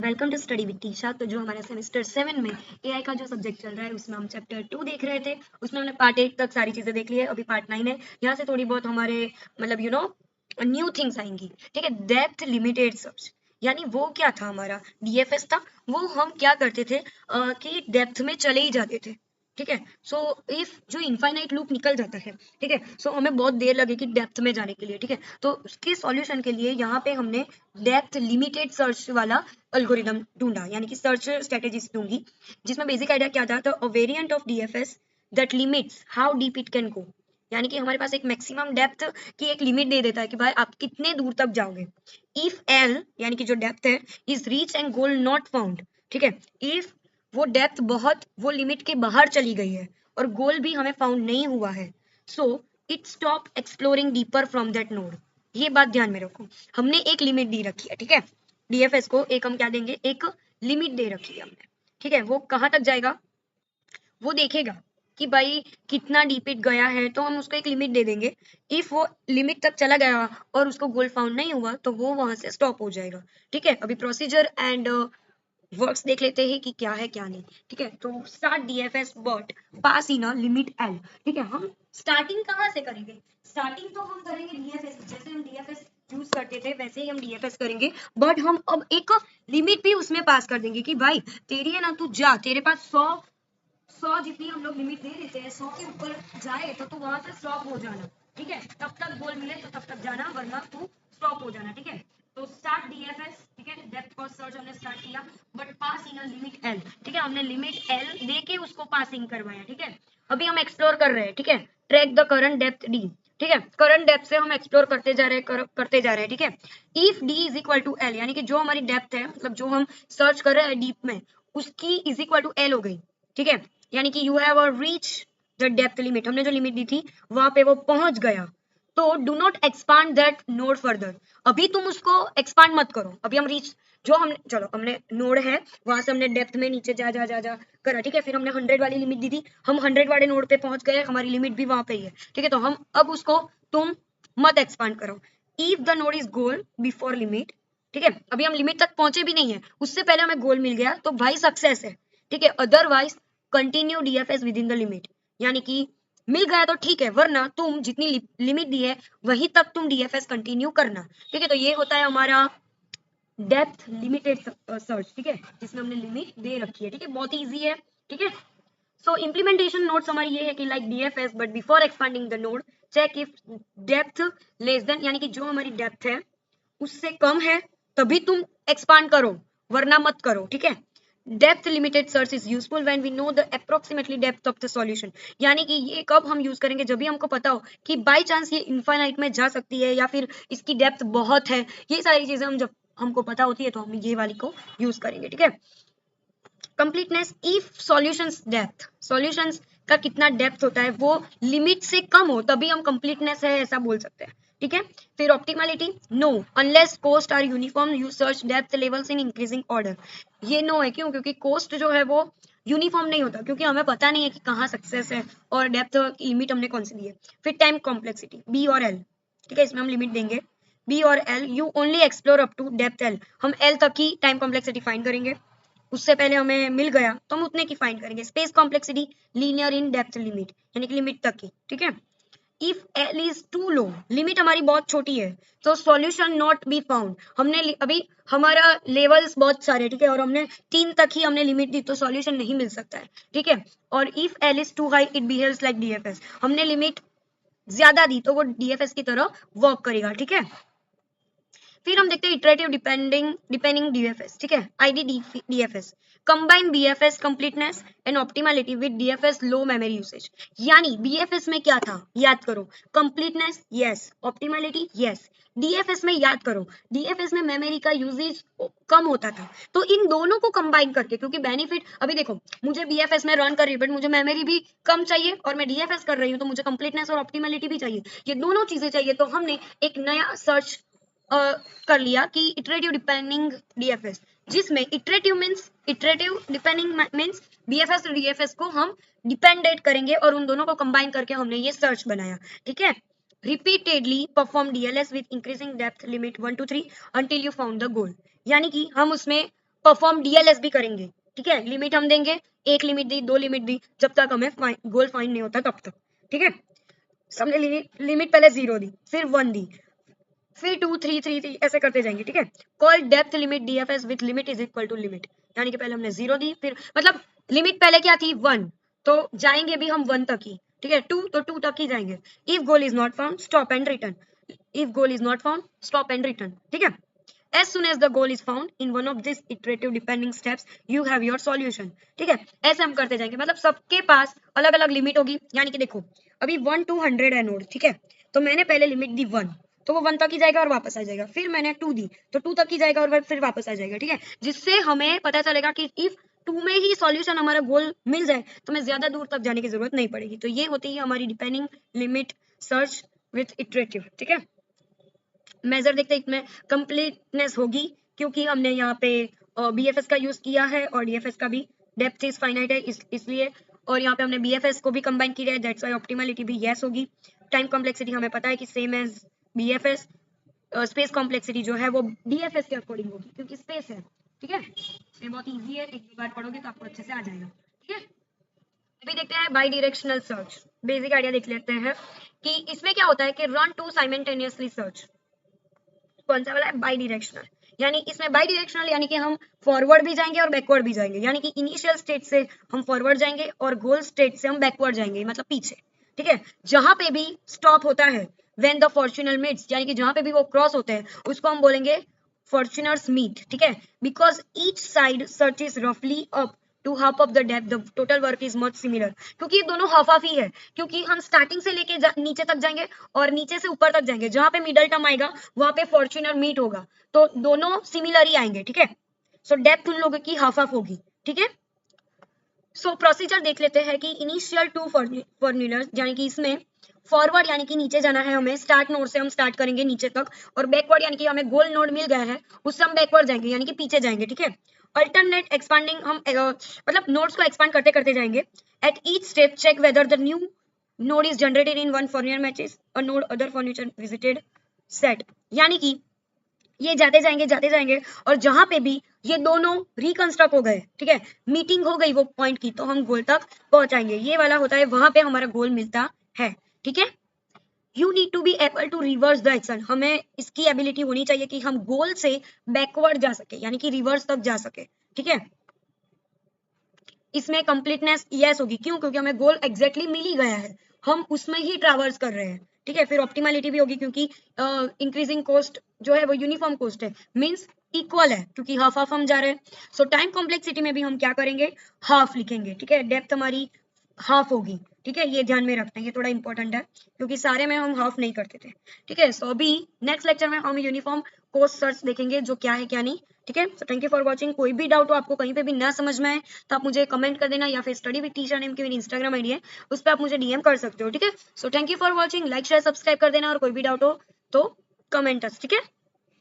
Welcome to study with Tisha. तो जो हमारा सेमेस्टर 7 में एआई का जो सब्जेक्ट चल रहा है उसमें हम चैप्टर 2 देख रहे थे। उसमें हमने पार्ट 8 तक सारी चीजें देख ली है। अभी पार्ट 9 है। यहाँ से थोड़ी बहुत हमारे मतलब न्यू थिंग्स आएंगी। ठीक है, डेप्थ लिमिटेड सर्च यानी वो क्या था, हमारा डीएफएस था। वो हम क्या करते थे कि डेप्थ में चले ही जाते थे। ठीक है, सो इफ जो इनफाइनाइट लूप निकल जाता है, ठीक है, सो हमें बहुत देर लगेगी डेप्थ में जाने के लिए। ठीक है, तो उसके सॉल्यूशन के लिए यहाँ पे हमने डेप्थ लिमिटेड सर्च वाला एल्गोरिदम ढूंढा, यानी कि सर्च स्ट्रेटेजीज दूंगी, जिसमें बेसिक आइडिया क्या था, तो अ variant of DFS that limits how deep it can go. यानी कि हमारे पास एक मैक्सिमम डेप्थ की एक लिमिट दे देता है कि भाई आप कितने दूर तक जाओगे। इफ एल यानी कि जो डेप्थ है is reach and goal not found. ठीक है, इफ वो डेप्थ बहुत वो लिमिट के बाहर चली गई है और गोल भी हमें फाउंड नहीं हुआ है, so it stop exploring deeper from that node. ये बात ध्यान में रखो, हमने एक लिमिट दी रखी है। ठीक है, डीएफएस को एक हम क्या देंगे, एक लिमिट दे रखी है हमने। ठीक है, वो कहां तक जाएगा वो देखेगा कि भाई कितना डीप इट गया है, तो हम उसको एक लिमिट दे देंगे। इफ वो लिमिट तक चला गया और उसको गोल फाउंड नहीं हुआ तो वो वहां से स्टॉप हो जाएगा। ठीक है, अभी प्रोसीजर एंड वर्क्स देख लेते हैं कि क्या है क्या नहीं। ठीक है, तो start DFS but pass in a limit L. ठीक है, हम स्टार्टिंग कहाँ से करेंगे, स्टार्टिंग तो हम करेंगे डीएफएस, जैसे हम डीएफएस यूज करते थे वैसे ही हम डीएफएस करेंगे, बट हम अब एक लिमिट भी उसमें पास कर देंगे कि भाई तेरी है ना, तू जा, तेरे पास 100 जितनी हम लोग लिमिट दे देते हैं, 100 के ऊपर जाए तो तू वहां से स्टॉप हो जाना। ठीक है, तब तक गोल मिले तो तब तक जाना, वरना तू स्टॉप हो जाना। ठीक है, तो स्टार्ट डीएफएस। ठीक है, डेप्थ फर्स्ट सर्च हमने स्टार्ट किया but pass in limit L. ठीक है, हमने लिमिट एल देके उसको पासिंग करवाया। ठीक है, अभी हम एक्सप्लोर कर रहे हैं। ठीक है, track the current depth D. ठीक है, करंट डेप्थ से हम एक्सप्लोर करते जा रहे हैं, करते जा रहे हैं। ठीक है, if D is equal to L, यानी कि जो हमारी डेप्थ है, मतलब जो हम सर्च कर रहे हैं डीप में, उसकी इज इक्वल टू एल हो गई। ठीक है, यानी कि you have reach the depth limit, हमने जो लिमिट दी थी वहां पे वो पहुंच गया। तो do not expand that node further. अभी तुम उसको एक्सपांड मत करो। अभी हम रीच जो हमने, चलो हमने नोड है वहां से हमने डेप्थ में नीचे जा जा जा जा करा। ठीक है, फिर हमने 100 वाली लिमिट दी थी, हम 100 वाले नोड पे पहुंच गए, हमारी लिमिट भी वहां पे ही है। ठीक है, तो हम अब उसको तुम मत एक्सपांड करो। If the node is goal before limit. ठीक है, अभी हम लिमिट तक पहुंचे भी नहीं है, उससे पहले हमें गोल मिल गया तो भाई सक्सेस है। ठीक है, otherwise continue DFS with in the limit, यानी कि मिल गया तो ठीक है, वरना तुम जितनी लिमिट दी है वहीं तक तुम डीएफएस कंटिन्यू करना। ठीक है, तो ये होता है हमारा डेप्थ लिमिटेड सर्च। ठीक है, जिसमें हमने लिमिट दे रखी है। ठीक है, बहुत इजी है। ठीक है, सो इम्प्लीमेंटेशन नोट्स हमारी ये है कि like DFS but before expanding the node check if depth less than, यानी कि जो हमारी डेप्थ है उससे कम है तभी तुम एक्सपांड करो, वरना मत करो। ठीक है, depth limited search is useful when we know the approximately depth of the solution, यानी कि ये कब हम यूज करेंगे, जब भी हमको पता हो कि बाय चांस ये इनफाइनाइट में जा सकती है या फिर इसकी डेप्थ बहुत है। ये सारी चीजें हम जब हमको पता होती है तो हम ये वाली को यूज करेंगे। ठीक है, completeness, if solutions depth, solutions का कितना डेप्थ होता है वो लिमिट से कम हो तभी हम कंप्लीटनेस है ऐसा बोल सकते हैं। ठीक है, फिर optimality, no unless cost are uniform you search depth levels in increasing order. ये नो है, क्यों, क्योंकि कोस्ट जो है वो यूनिफॉर्म नहीं होता, क्योंकि हमें पता नहीं है कि कहाँ सक्सेस है और डेप्थ की लिमिट हमने कौन सी दी है। फिर टाइम कॉम्प्लेक्सिटी, बी और एल। ठीक है, इसमें हम लिमिट देंगे बी और L, you only explore up to depth L, हम एल तक ही टाइम कॉम्प्लेक्सिटी फाइंड करेंगे, उससे पहले हमें मिल गया तो हम उतने की फाइंड करेंगे। Space complexity linear in depth limit, यानी कि लिमिट तक की। ठीक है, if L is too low, limit हमारी बहुत छोटी है तो सॉल्यूशन नॉट बी फाउंड, हमने अभी हमारा लेवल्स बहुत सारे। ठीक है, और हमने 3 तक ही हमने लिमिट दी तो सॉल्यूशन नहीं मिल सकता है। ठीक है, और if L is too high it behaves like DFS, हमने लिमिट ज्यादा दी तो वो डीएफएस की तरह वर्क करेगा। ठीक है, फिर हम देखते हैं इटरेटिव डिपेंडिंग डीएफएस। ठीक है, ID DFS combine BFS completeness and optimality with DFS low memory usage, यानी बीएफएस में क्या था याद करो, completeness yes, optimality yes. DFS में याद करो, डीएफएस में मेमोरी का यूजेज कम होता था, तो इन दोनों को कंबाइन करके, क्योंकि बेनिफिट अभी देखो, मुझे बीएफएस में रन कर रही है बट मुझे मेमोरी भी कम चाहिए, और मैं डीएफएस कर रही हूँ तो मुझे कंप्लीटनेस और ऑप्टिमलिटी भी चाहिए, ये दोनों चीजें चाहिए, तो हमने एक नया सर्च कर लिया कि इटरेटिव डिपेंडिंग डीएफएस, जिसमें इटरेटिव डिपेंडिंग मींस बीएफएस और डीएफएस को हम डिपेंडेंट करेंगे और उन दोनों को कंबाइन करके हमने ये सर्च बनाया। ठीक है, repeatedly perform DLS with increasing depth limit 1 to 3 until you found the goal, यानी कि हम उसमें परफॉर्म डीएलएस भी करेंगे, ठीक है। लिमिट हम देंगे, 1 लिमिट दी, 2 लिमिट दी, जब तक हमें गोल फाइंड नहीं होता तब तक, ठीक है। हमने लिमिट पहले 0 दी, फिर 1 दी, फिर 2 3 3 3 ऐसे करते जाएंगे, ठीक है। Call depth limit DFS with limit is equal to limit, यानी कि पहले हमने 0 दी, फिर मतलब लिमिट पहले क्या थी 1, तो जाएंगे भी हम 1 तक ही, ठीक है। 2 तो 2 तक ही जाएंगे। If goal is not found stop and return, if goal is not found stop and return, ठीक है। As soon as the goal is found in one of these iterative depending steps, you have your solution, ठीक है। ऐसे हम करते जाएंगे, मतलब सबके पास अलग अलग लिमिट होगी, यानी कि देखो अभी 1 to 100 है नोड, ठीक है। तो मैंने पहले लिमिट दी 1, तो वो 1 तक ही जाएगा और वापस आ जाएगा, फिर मैंने 2 दी तो 2 तक ही जाएगा और फिर वापस आ जाएगा, ठीक है। जिससे हमें पता चलेगा कि इफ 2 में ही सॉल्यूशन हमारा गोल मिल जाए तो हमें ज्यादा दूर तक जाने की जरूरत नहीं पड़ेगी। तो ये होती है हमारी depending limit search with iterative, ठीक है। मेजर देखते हैं इसमें कंप्लीटनेस होगी, क्योंकि हमने यहाँ पे बीएफएस का यूज किया है और डीएफएस का भी डेप्थ इज फाइनाइट है इसलिए, और यहाँ पे हमने बीएफएस को भी कंबाइन किया है, दैट्स व्हाई ऑप्टिमलिटी भी यस होगी। टाइम कॉम्प्लेक्सिटी हमें पता है कि same as BFS, space complexity जो है वो डीएफएस के अकॉर्डिंग होगी क्योंकि स्पेस है, ठीक है। ये बहुत इजी है, एक बार पढ़ोगे तो आपको अच्छे से आ जाएगा, ठीक है। अभी देखते हैं by directional search, basic idea देख लेते हैं कि इसमें क्या होता है कि रन टू साइमल्टेनियसली सर्च। कौन सा वाला है? बाई डायरेक्शनल, यानी इसमें बाई डायरेक्शनल यानी कि हम फॉरवर्ड भी जाएंगे और बैकवर्ड भी जाएंगे, यानी कि इनिशियल स्टेट से हम फॉरवर्ड जाएंगे और गोल स्टेट से हम बैकवर्ड जाएंगे, मतलब पीछे, ठीक है। जहां पे भी स्टॉप होता है व्हेन द फॉर्च्यूनर मीट्स, यानी कि जहां पे भी वो क्रॉस होते हैं उसको हम बोलेंगे फॉर्च्यूनर्स मीट, ठीक है। Because each side search is रफली up to half of the depth, the total work is much similar, क्योंकि ये दोनों हाफ हाफ ही है, क्योंकि हम स्टार्टिंग से लेके नीचे तक जाएंगे और नीचे से ऊपर तक जाएंगे, जहां पे मिडल टर्म आएगा वहां पे फॉर्च्यूनर मीट होगा, तो दोनों सिमिलर ही आएंगे, ठीक है। सो डेप्थ उन लोगों की हाफ हाफ होगी, ठीक है। सो प्रोसीजर देख लेते हैं कि इनिशियल टू फॉर्म्यूलर, यानी कि इसमें फॉरवर्ड यानी कि नीचे जाना है हमें, स्टार्ट नोड से हम स्टार्ट करेंगे नीचे तक, और बैकवर्ड यानी कि हमें गोल नोड मिल गया है उससे हम बैकवर्ड जाएंगे यानी कि पीछे जाएंगे, ठीक है। अल्टरनेट एक्सपांडिंग, हम मतलब नोड्स को एक्सपांड करते करते जाएंगे। At each step check whether the new node is generated in one frontier matches a node other frontier visited set, यानी कि ये जाते जाएंगे और जहां पे भी ये दोनों रिकंस्ट्रक्ट हो गए, ठीक है, मीटिंग हो गई वो पॉइंट की, तो हम गोल तक पहुंचाएंगे। ये वाला होता है वहां पे हमारा गोल मिलता है, ठीक है। You need to be able to reverse the action, हमें इसकी एबिलिटी होनी चाहिए कि हम गोल से बैकवर्ड जा सके, यानी कि रिवर्स तक जा सके, ठीक है। इसमें कंप्लीटनेस यस होगी, क्यों? क्योंकि हमें गोल एग्जैक्टली मिल ही गया है, हम उसमें ही ट्रैवर्स कर रहे हैं, ठीक है। फिर ऑप्टिमलिटी भी होगी, क्योंकि इंक्रीजिंग कॉस्ट जो है वो यूनिफॉर्म कॉस्ट है, मींस इक्वल है, क्योंकि हाफ हाफ हम जा रहे हैं। सो टाइम कॉम्प्लेक्सिटी में भी हम क्या करेंगे, हाफ लिखेंगे, ठीक है। डेप्थ हमारी हाफ होगी, ठीक है, ये ध्यान में रखना है, ये थोड़ा इंपॉर्टेंट है क्योंकि सारे में हम हाफ नहीं करते थे, ठीक है। सो अभी नेक्स्ट लेक्चर में हम यूनिफॉर्म कॉस्ट सर्च देखेंगे जो क्या है क्या नहीं, ठीक है। So thank you for watching. कोई भी डाउट हो आपको कहीं पे भी ना समझ में आए तो आप मुझे कमेंट कर देना, या फिर स्टडी विद टीचर नेम की मेरी इंस्टाग्राम आईडी है, उस पर आप मुझे डीएम कर सकते हो, ठीक है। So thank you for watching, like share subscribe कर देना, और कोई भी डाउट हो तो कमेंट अस, ठीक है।